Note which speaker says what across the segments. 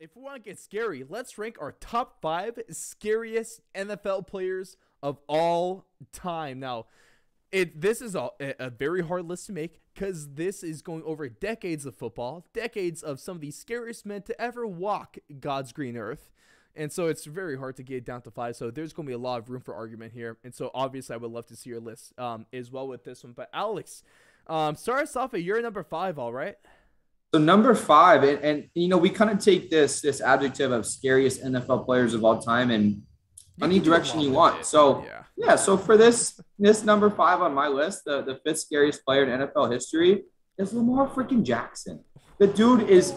Speaker 1: if we want to get scary, let's rank our top 5 scariest NFL players of all time. Now, this is a very hard list to make because this is going over decades of football, decades of some of the scariest men to ever walk God's green earth. And so it's very hard to get down to 5. So there's going to be a lot of room for argument here. And so obviously I would love to see your list as well with this one. But Alex, start us off at your number 5, all right?
Speaker 2: So number 5, and we kind of take this adjective of scariest NFL players of all time and any direction you want. So yeah, so for this number 5 on my list, the 5th scariest player in NFL history is Lamar freaking Jackson. The dude is,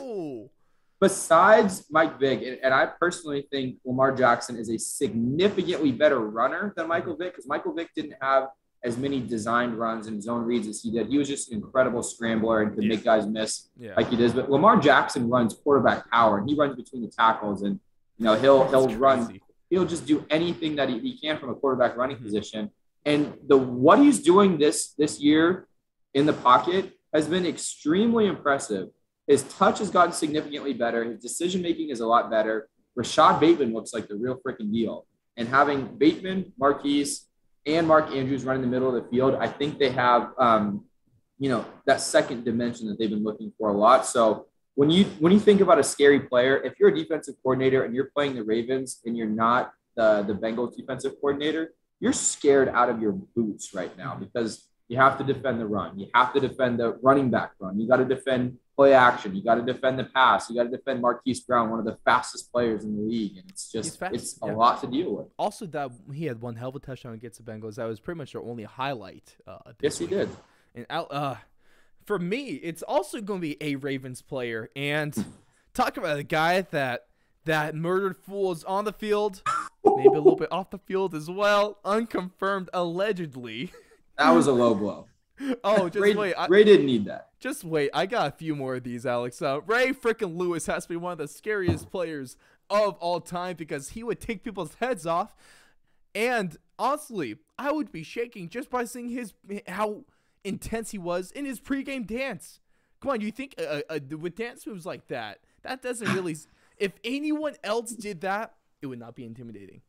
Speaker 2: besides Mike Vick, and I personally think Lamar Jackson is a significantly better runner than Michael Vick, because Michael Vick didn't have as many designed runs and zone reads as he did. He was just an incredible scrambler and could make guys miss like he does. But Lamar Jackson runs quarterback power, and he runs between the tackles, and he'll run. He'll just do anything that he can from a quarterback running position. And what he's doing this year in the pocket has been extremely impressive. His touch has gotten significantly better. His decision-making is a lot better. Rashad Bateman looks like the real freaking deal. And having Bateman, Marquise, and Mark Andrews running the middle of the field, I think they have, that second dimension that they've been looking for a lot. So when you think about a scary player, if you're a defensive coordinator and you're playing the Ravens and you're not the Bengals defensive coordinator, you're scared out of your boots right now because you have to defend the run. You have to defend the running back run. You got to defend play action. You got to defend the pass. You got to defend Marquise Brown, one of the fastest players in the league. And it's a lot to deal with.
Speaker 1: Also, that he had one hell of a touchdown against the Bengals. That was pretty much their only highlight.
Speaker 2: Yes, he did.
Speaker 1: And for me, it's also going to be a Ravens player. And talk about a guy that murdered fools on the field, maybe a little bit off the field as well. Unconfirmed, allegedly.
Speaker 2: That was a low blow.
Speaker 1: Oh, just wait.
Speaker 2: Ray didn't need that.
Speaker 1: Just wait. I got a few more of these, Alex. Ray frickin' Lewis has to be one of the scariest players of all time because he would take people's heads off. And honestly, I would be shaking just by seeing how intense he was in his pregame dance. Come on, you think with dance moves like that doesn't really... If anyone else did that, it would not be intimidating.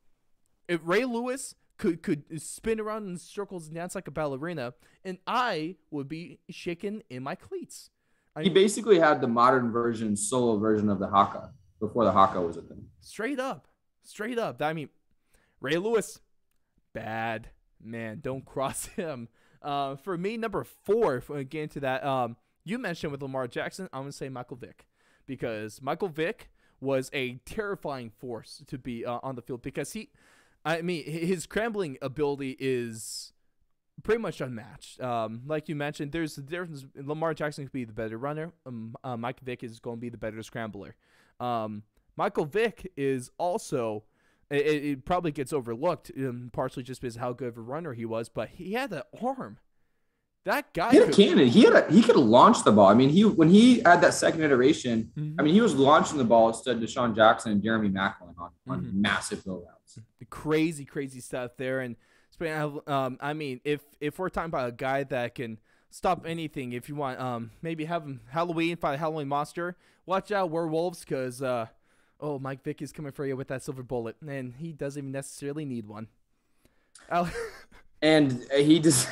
Speaker 1: If Ray Lewis could spin around in circles and dance like a ballerina, and I would be shaken in my cleats.
Speaker 2: He basically had the modern solo version of the haka before the haka was a thing.
Speaker 1: Straight up. I mean, Ray Lewis, bad man. Don't cross him. For me, number 4, if we get into that, you mentioned with Lamar Jackson, I'm going to say Michael Vick, because Michael Vick was a terrifying force to be on the field because his scrambling ability is pretty much unmatched. Like you mentioned, there's a difference. Lamar Jackson could be the better runner. Mike Vick is going to be the better scrambler. Michael Vick is also, it probably gets overlooked, partially just because of how good of a runner he was, but he had that arm. That guy,
Speaker 2: he had a cannon. He could launch the ball. I mean, when he had that second iteration, I mean, he was launching the ball instead of Deshaun Jackson and Jeremy Maclin on massive go routes.
Speaker 1: Crazy stuff there. And I mean, if we're talking about a guy that can stop anything, if you want, maybe have him Halloween, fight a Halloween monster. Watch out, werewolves, because Mike Vick is coming for you with that silver bullet, and he doesn't even necessarily need one.
Speaker 2: And he just.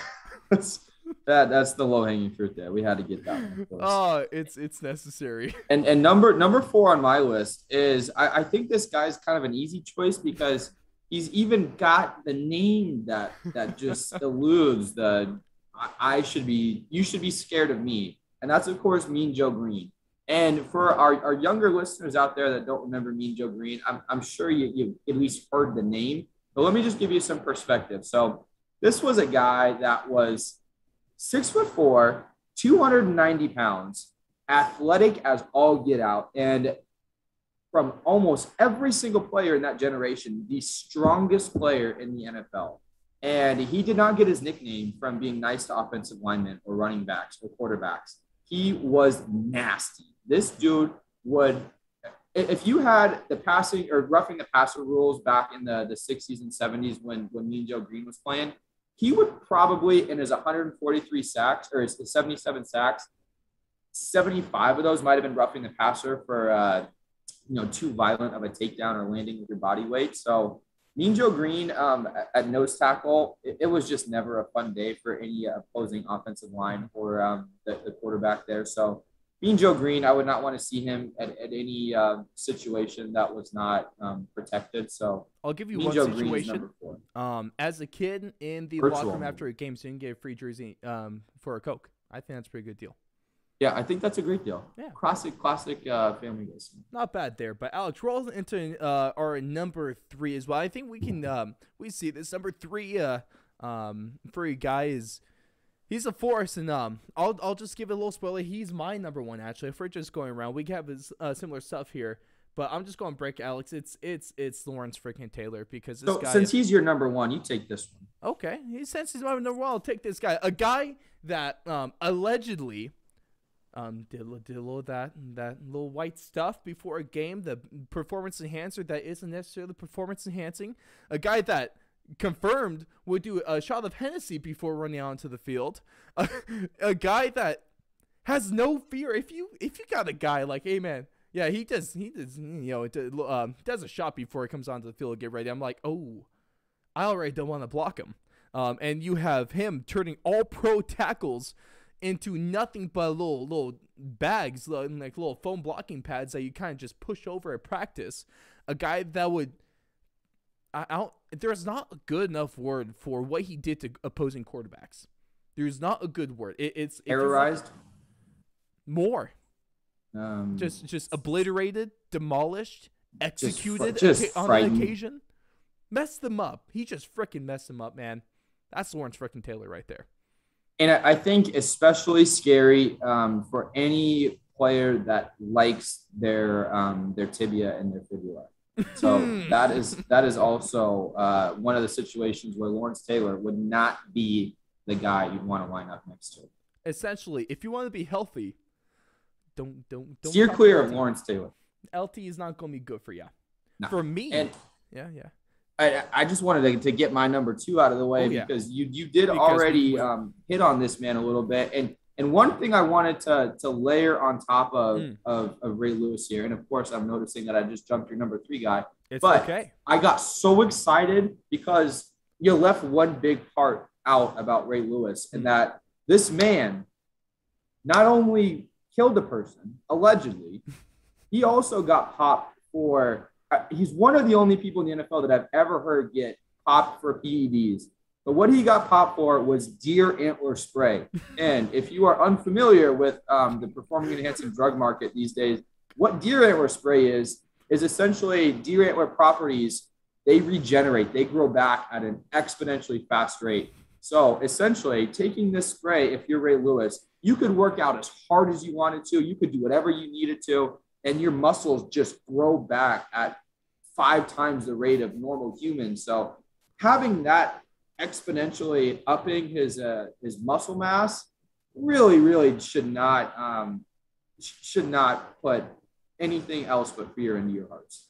Speaker 2: That's the low-hanging fruit there. We had to get that one.
Speaker 1: Oh, it's necessary.
Speaker 2: And number 4 on my list is I think this guy's kind of an easy choice because he's even got the name that just eludes you should be scared of me. And that's, of course, Mean Joe Green. And for our younger listeners out there that don't remember Mean Joe Green, I'm sure you at least heard the name. But let me just give you some perspective. So this was a guy that was 6'4", 290 pounds, athletic as all get out. And from almost every single player in that generation, the strongest player in the NFL. And he did not get his nickname from being nice to offensive linemen or running backs or quarterbacks. He was nasty. This dude would, if you had the passing or roughing the passer rules back in the 60s and 70s when Mean Joe Green was playing, he would probably, in his 143 sacks or his 77 sacks, 75 of those might have been roughing the passer for too violent of a takedown or landing with your body weight. So Mean Joe Green at nose tackle, it was just never a fun day for any opposing offensive line or the quarterback there. So Mean Joe Green, I would not want to see him at any situation that was not protected. So
Speaker 1: I'll give you
Speaker 2: Mean
Speaker 1: one
Speaker 2: Joe
Speaker 1: situation. As a kid in the locker room after a game, so you can get a free jersey for a Coke. I think that's a pretty good deal.
Speaker 2: Yeah, I think that's a great deal.
Speaker 1: Yeah.
Speaker 2: Classic family days.
Speaker 1: Not bad there. But Alex, roll into our number 3 as well. I think we can we see this number 3 for a guy is he's a force, and I'll just give it a little spoiler. He's my number 1 actually. If we're just going around, we have similar stuff here. But I'm just going to break Alex. It's Lawrence freaking Taylor because this guy.
Speaker 2: Since he's your number 1, you take this one.
Speaker 1: Okay, since he's my number 1, I'll take this guy. A guy that allegedly. Did a little that little white stuff before a game, the performance enhancer that isn't necessarily performance enhancing. A guy that confirmed would do a shot of Hennessy before running out onto the field. A guy that has no fear. If you got a guy like, hey man, yeah, he does does a shot before he comes onto the field to get ready. I'm like, oh, I already don't want to block him. And you have him turning all pro tackles into nothing but little bags, like little foam blocking pads that you kind of just push over at practice. A guy that would, there's not a good enough word for what he did to opposing quarterbacks. There's not a good word. It's
Speaker 2: terrorized.
Speaker 1: More. Just obliterated, demolished, executed on an occasion. Messed them up. He just freaking messed them up, man. That's Lawrence freaking Taylor right there.
Speaker 2: And I think especially scary for any player that likes their tibia and their fibula. So that is also one of the situations where Lawrence Taylor would not be the guy you'd want to line up next to.
Speaker 1: Essentially, if you want to be healthy, don't
Speaker 2: steer clear of Lawrence Taylor.
Speaker 1: LT is not going to be good for you.
Speaker 2: No.
Speaker 1: For me,
Speaker 2: and
Speaker 1: yeah.
Speaker 2: I just wanted to get my number 2 out of the way because you did already hit on this man a little bit. And one thing I wanted to layer on top of Ray Lewis here, and of course I'm noticing that I just jumped your number 3 guy. But okay. I got so excited because you left one big part out about Ray Lewis, and that this man not only killed a person, allegedly, he also got popped for he's one of the only people in the NFL that I've ever heard get popped for PEDs. But what he got popped for was deer antler spray. And if you are unfamiliar with the performance enhancing drug market these days, what deer antler spray is essentially deer antler properties. They regenerate. They grow back at an exponentially fast rate. So essentially taking this spray, if you're Ray Lewis, you could work out as hard as you wanted to. You could do whatever you needed to. And your muscles just grow back at 5 times the rate of normal humans. So having that exponentially upping his muscle mass really should not put anything else but fear into your hearts.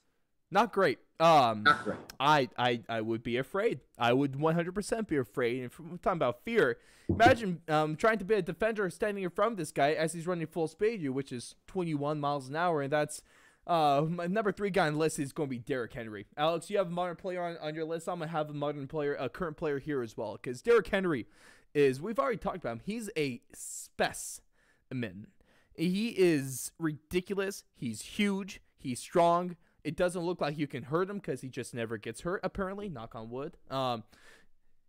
Speaker 1: Not great.
Speaker 2: Not great.
Speaker 1: I would be afraid. I would 100% be afraid. And if we're talking about fear, imagine trying to be a defender standing in front of this guy as he's running full speed, which is 21 miles an hour, and that's my number 3 guy on the list is going to be Derrick Henry. Alex, you have a modern player on your list. I'm going to have a current player here as well, because Derrick Henry we've already talked about him. He's a specimen. He is ridiculous. He's huge. He's strong. It doesn't look like you can hurt him because he just never gets hurt, apparently. Knock on wood.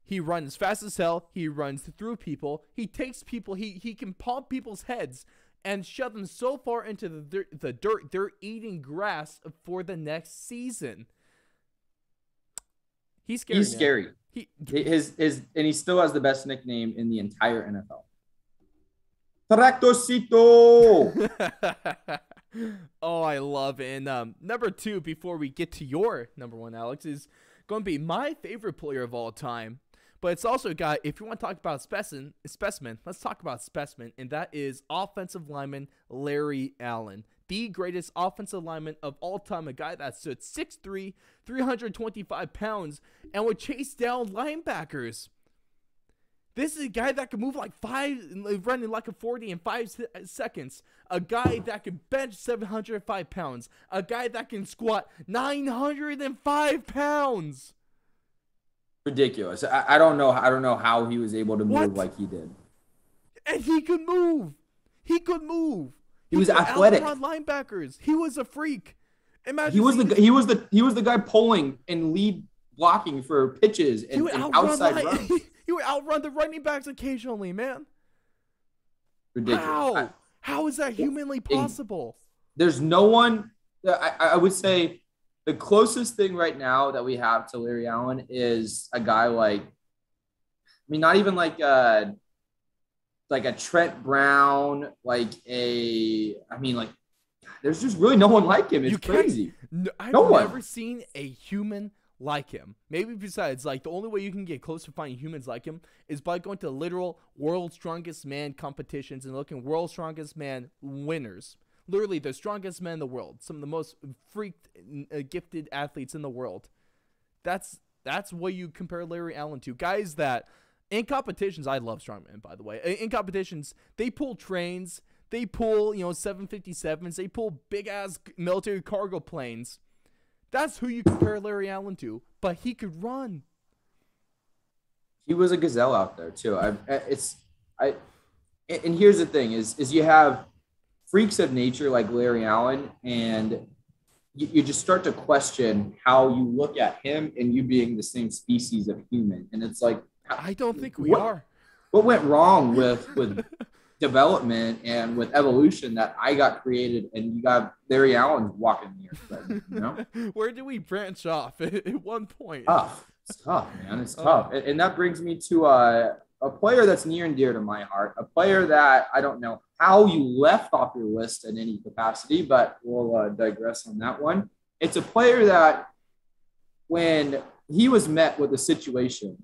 Speaker 1: He runs fast as hell. He runs through people. He takes people. He can pump people's heads and shove them so far into the dirt, they're eating grass for the next season. He's scary.
Speaker 2: He's scary. And he still has the best nickname in the entire NFL. Tractorcito.
Speaker 1: Oh, I love it. And number 2, before we get to your number 1, Alex, is going to be my favorite player of all time. But it's also a guy, if you want to talk about specimen, let's talk about specimen, and that is offensive lineman Larry Allen, the greatest offensive lineman of all time, a guy that stood 6'3", 325 pounds, and would chase down linebackers. This is a guy that can move like running like a 40 in 5 seconds. A guy that can bench 705 pounds. A guy that can squat 905 pounds.
Speaker 2: Ridiculous. I don't know. I don't know how he was able to move like he did.
Speaker 1: And he could move. He could move.
Speaker 2: He was athletic.
Speaker 1: Outrun linebackers. He was a freak. Imagine
Speaker 2: he was the guy pulling and lead blocking for pitches and outside runs.
Speaker 1: He would outrun the running backs occasionally, man.
Speaker 2: Ridiculous.
Speaker 1: How is that humanly possible?
Speaker 2: There's no one. I would say the closest thing right now that we have to Larry Allen is a guy like, I mean, not even like a Trent Brown, there's just really no one like him. It's crazy.
Speaker 1: I've never seen a human like him. Maybe besides, like, the only way you can get close to finding humans like him is by going to literal world's strongest man competitions and looking world's strongest man winners. Literally the strongest men in the world. Some of the most freaked, gifted athletes in the world. That's what you compare Larry Allen to. Guys that, in competitions, I love strongmen, by the way. In competitions, they pull trains. They pull, 757s. They pull big-ass military cargo planes. That's who you compare Larry Allen to. But he could run.
Speaker 2: He was a gazelle out there, too. And here's the thing, is you have freaks of nature like Larry Allen, and you just start to question how you look at him and you being the same species of human. And it's like,
Speaker 1: I don't think we are.
Speaker 2: What went wrong with development and with evolution that I got created and you got Larry Allen walking here?
Speaker 1: Where do we branch off at one point?
Speaker 2: It's tough, man. It's tough. And that brings me to a player that's near and dear to my heart, a player that I don't know how you left off your list in any capacity, but we'll digress on that one. It's a player that when he was met with a situation,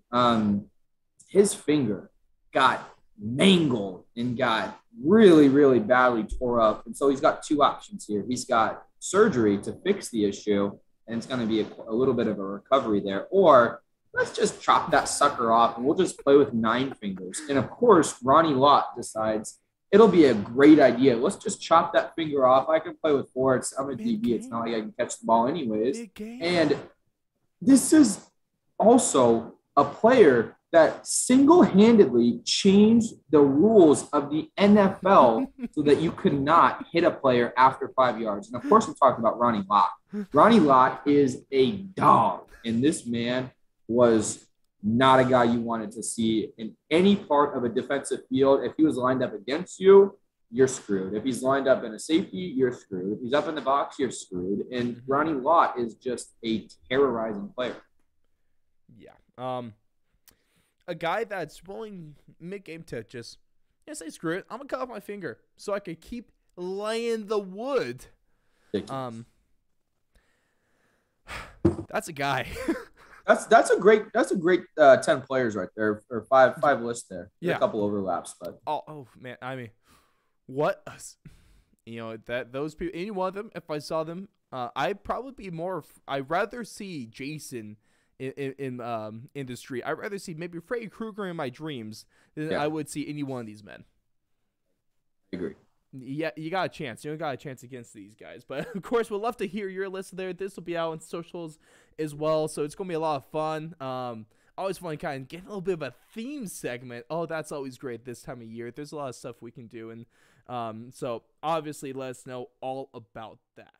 Speaker 2: his finger got mangled and got really, really badly tore up. And so he's got two options here. He's got surgery to fix the issue, and it's going to be a little bit of a recovery there. Or let's just chop that sucker off and we'll just play with 9 fingers. And of course, Ronnie Lock decides it'll be a great idea. Let's just chop that finger off. I can play with 4. I'm a DB. It's not like I can catch the ball anyways. And this is also a player that single-handedly changed the rules of the NFL so that you could not hit a player after 5 yards. And of course, I'm talking about Ronnie Lock. Ronnie Lock is a dog, and this man was not a guy you wanted to see in any part of a defensive field. If he was lined up against you, you're screwed. If he's lined up in a safety, you're screwed. If he's up in the box, you're screwed. And Ronnie Lock is just a terrorizing player.
Speaker 1: Yeah. A guy that's willing mid-game to just say, screw it, I'm going to cut off my finger so I can keep laying the wood. That's a guy.
Speaker 2: That's a great 10 players right there, or five lists there.
Speaker 1: Yeah.
Speaker 2: A couple overlaps, but
Speaker 1: oh man, I mean, what that those people, any one of them, if I saw them, I'd probably be more. I'd rather see Jason in the street. I'd rather see maybe Freddy Krueger in my dreams than I would see any one of these men.
Speaker 2: I agree.
Speaker 1: Yeah, you got a chance. You got a chance against these guys. But, of course, we'd love to hear your list there. This will be out on socials as well, so it's going to be a lot of fun. Always fun to kind of get a little bit of a theme segment. Oh, that's always great this time of year. There's a lot of stuff we can do. And so, obviously, let us know all about that.